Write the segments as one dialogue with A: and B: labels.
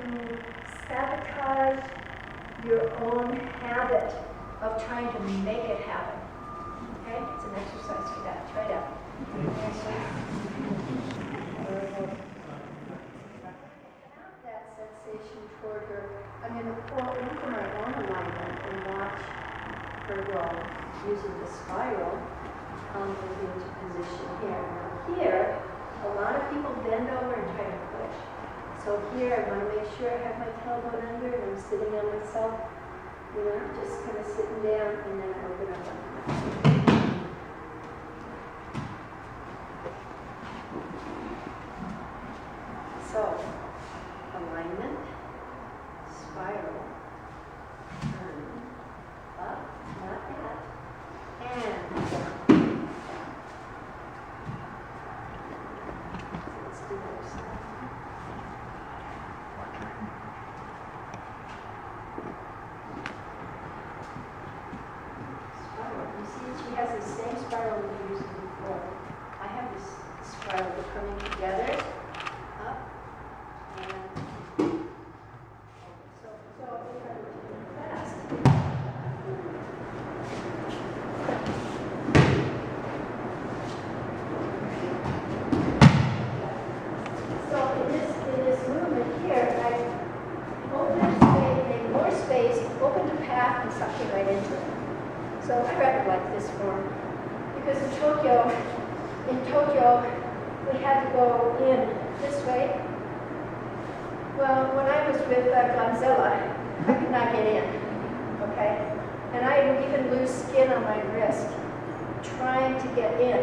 A: to sabotage your own habit of trying to make it happen. Okay? It's an exercise for that. Try it out. That sensation toward her. I'm going to pull into my own alignment and watch her go using the spiral into position here. Now here, a lot of people bend over and try to push. So here, I want to make sure I have my tailbone under and I'm sitting on myself, just kind of sitting down, and then I open up. So, alignment, spiral, turn, up, not that, and down. Let's do this. Spiral. You see, she has the same spiral we used before. I have this spiral coming together, up, and so if I were to do it fast. So in this movement here, I open space, make more space, open the path, and suck it right into it. So I rather like this form because in Tokyo, we had to go in this way. Well, when I was with Godzilla, I could not get in, okay? And I would even lose skin on my wrist trying to get in.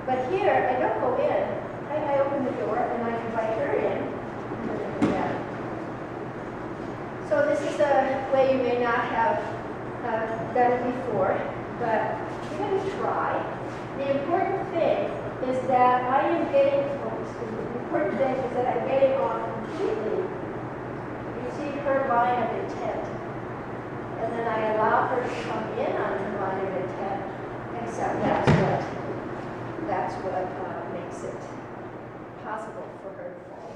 A: But here, I don't go in. I open the door and I invite her in. So this is a way you may not have done it before, but you're going to try. The important thing is that I am getting, the important thing is that I'm getting off completely. You see her line of intent. And then I allow her to come in on her line of intent, except that's what makes it possible for her to fall.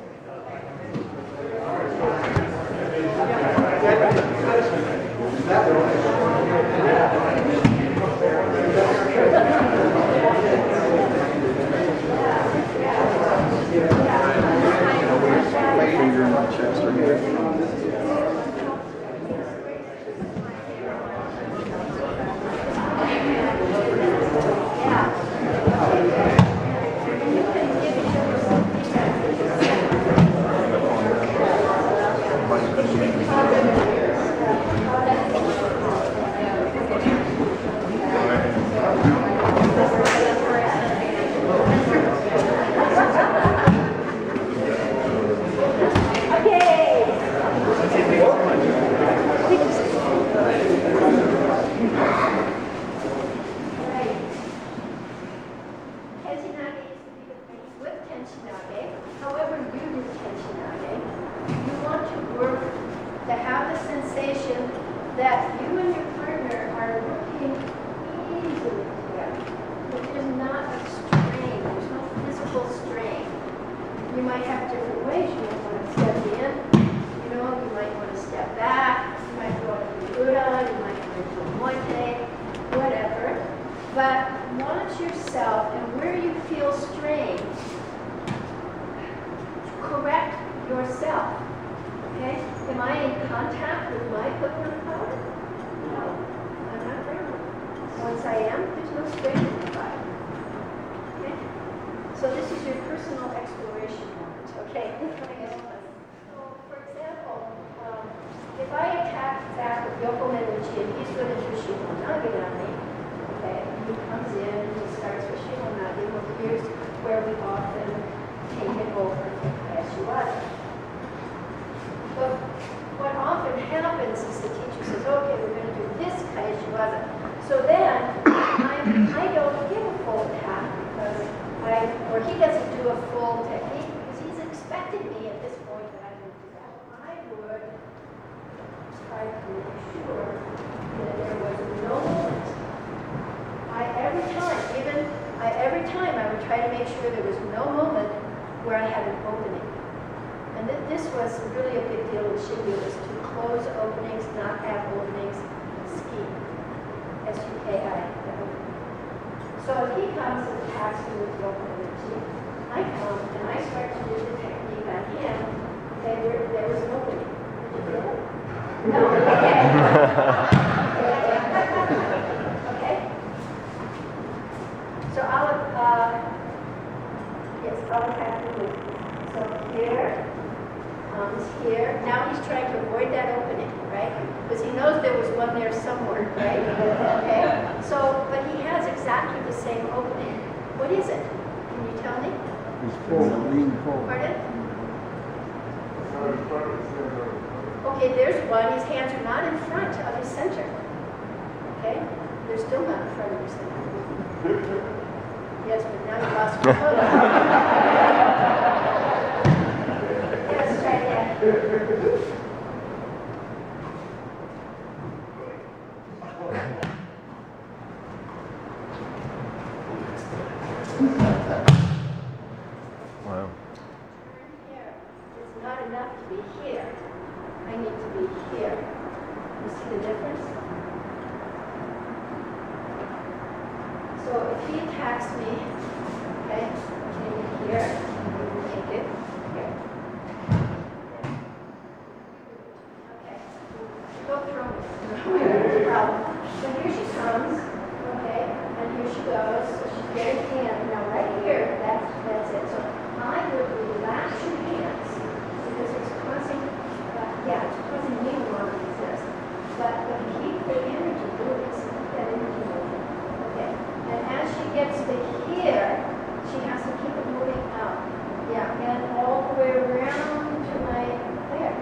B: Finger in my chest or here.
A: And this was really a big deal in Shingu, was to close openings, not have openings, ski. S-U-K-I. So if he comes and attacks me with the opening, I come and I start to do the technique on him, okay, there was an opening. Did you feel it? No, okay. Okay? So I'll attack the move. So here, is here. Now he's trying to avoid that opening, right? Because he knows there was one there somewhere, right? Okay? So, but he has exactly the same opening. What is it? Can you tell me?
B: It's forward, lean forward.
A: Pardon? Okay, there's one. His hands are not in front of his center. Okay? They're still not in front of his center. Yes, but now you lost your photo. Yes, right there.
B: Wow.
A: Here. It's not enough to be here. I need to be here. You see the difference? So if he attacks me, okay, maybe here, take it, here. Okay, go through it. No problem. So here she comes, okay, and here she goes. So she's getting in. Now right here, that's it. So I would relax your hands because it's causing, it's causing me to want to resist. But keep the energy moving. So keep that energy moving. Okay. And as she gets to here, she has to keep it moving up. Yeah, and all the way around to my there.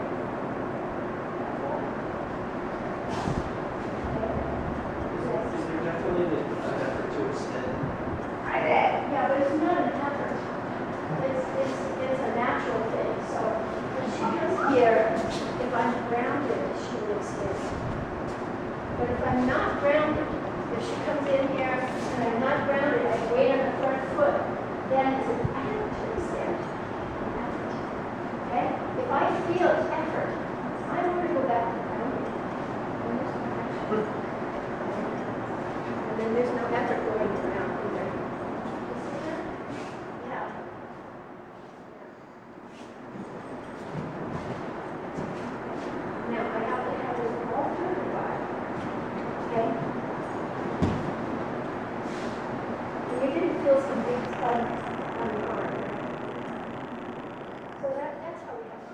C: Is there definitely an effort to extend?
A: Yeah, but it's not an effort. It's a natural thing. So when she comes here, if I'm grounded, she will extend. But if I'm not grounded, if she comes in here and I'm not grounded, I wait on the front foot, then it's an effort to extend. Effort. Okay? If I feel effort, I want to go back to grounded. And there's no action. And then there's no effort going around either. You see that? Yeah. Now I have to have this all through the body. Okay? And you didn't feel some big tug on the arm. So that's how we have to